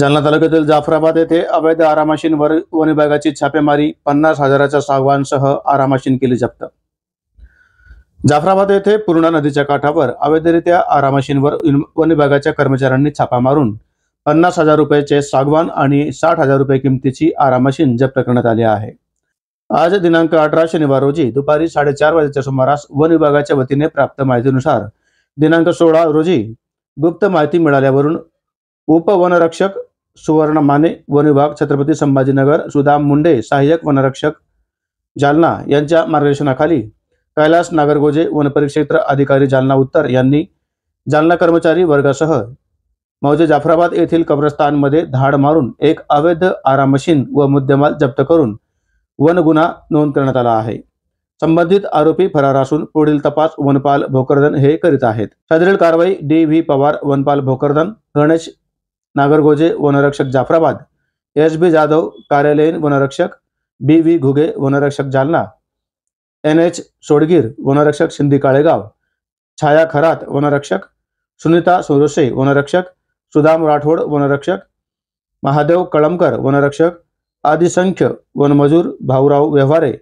जालना तालुक्यातील जाफराबाद येथे अवैध आरामाशींवर वन विभागाची छापेमारी, 50,000च्या सागवानसह आरामाशीन केली जप्त। जाफराबाद येथे पूर्णा नदीच्या काठावर अवैधरित्या आरामाशींवर वन विभागाच्या कर्मचाऱ्यांनी छापा मारून 50,000 रुपयाचे सागवान आणि 60,000 रुपये किमतीची आरामाशीन जप्त करण्यात आली आहे। आज दिनांक 18 शनिवार रोजी दुपारी 4:30 वाजेच्या सुमारास वन विभागाच्या वतीने प्राप्त माहितीनुसार दिनांक 16 रोजी गुप्त माहिती मिळाल्यावरून उपवनरक्षक सुवर्ण माने, वन विभाग, छत्रपती संभाजीनगर, सुदाम मुंडे, सहाय्यक वनरक्षक जालना यांच्या मार्गदर्शनाखाली कैलास नागरगोजे, वनपरिक्षेत्र अधिकारी जालना उत्तर यांनी जालना कर्मचारी वर्गासह मौजे जाफराबाद येथील कब्रस्तानमध्ये धाड मारून एक अवैध आरामशीन व मुद्देमाल जप्त करून वन गुन्हा नोंद करण्यात आला आहे। संबंधित आरोपी फरार असून पुढील तपास वनपाल भोकरदन हे करीत आहेत। सदरील कारवाई डी.व्ही. पवार, वनपाल भोकरदन, गणेश नागरगोजे, वनरक्षक जाफराबाद, एस.बी. जाधव, कार्यालयीन वनरक्षक, बी.व्ही. घुगे, वनरक्षक जालना, एन.एच. सोडगीर, वनरक्षक सिंधी काळेगाव, छाया खरात, वनरक्षक, सुनीता सुरोसे, वनरक्षक, सुदाम राठोड, वनरक्षक, महादेव कळमकर, वनरक्षक, आदिसंख्य वनमजूर, भाऊराव व्यवहारे,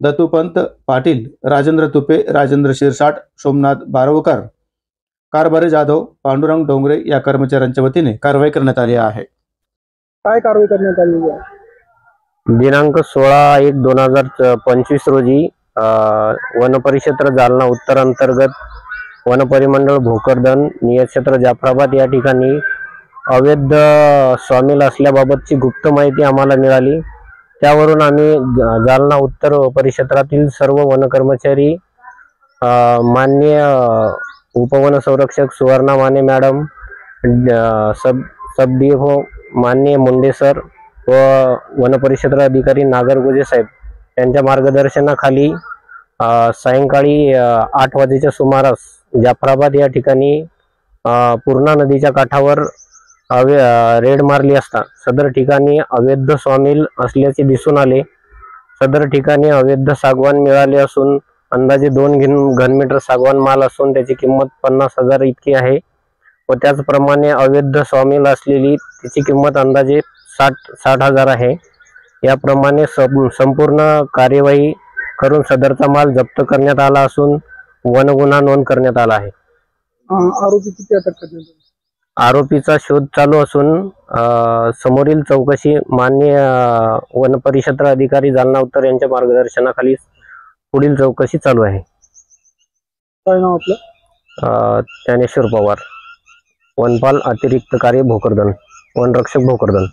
दत्तूपंत पाटील, राजेंद्र तुपे, राजेंद्र शिरसाट, सोमनाथ बारवकर, कारभारी जाधव, पांडुरंग डोंगरे या कर्मचाऱ्यांच्या वतीने कारवाई करण्यात आली आहे। काय कारवाई करण्यात आली आहे? दिनांक 16/1/2025 रोजी वनपरिक्षेत्र जालना उत्तर अंतर्गत वनपरिमंडळ भोकरदन, नियतक्षेत्र जाफराबाद या ठिकाणी अवैध स्वामिल असल्याबाबतची गुप्त माहिती आम्हाला मिळाली। त्यावरून आम्ही जालना उत्तर परिक्षेत्रातील सर्व वनकर्मचारी, माननीय उपवन संरक्षक सुवर्णा माने मॅडम, सब डी.ओ. माननीय मुंडे सर व वनपरिक्षेत्र अधिकारी नागरगोजे साहेब यांच्या मार्गदर्शनाखाली सायंकाळी 8 वाजेच्या सुमारास जाफराबाद या ठिकाणी पूर्णा नदीच्या काठावर रेड मारली असता सदर ठिकाणी अवैध स्वामिल असल्याचे दिसून आले। सदर ठिकाणी अवैध सागवान मिळाले असून अंदाजे 2 घनमीटर सागवान माल असून त्याची किंमत 50,000 इतकी आहे व त्याचप्रमाणे अवैध स्वामिल असलेली त्याची किंमत अंदाजे 60,000 आहे। याप्रमाणे संपूर्ण कार्यवाही करून सदरचा माल जप्त करण्यात आला असून वन गुन्हा नोंद करण्यात आला आहे। आरोपी किती अटक करण्यात आले? आरोपीचा शोध चालू असून समोरील चौकशी माननीय वनपरिक्षेत्र अधिकारी जालना उत्तर यांच्या मार्गदर्शनाखाली पुढील चौकशी चालू आहे। काय नाव आपलं? ज्ञानेश्वर पवार, वनपाल अतिरिक्त कार्य भोकरदन, वनरक्षक भोकरदन।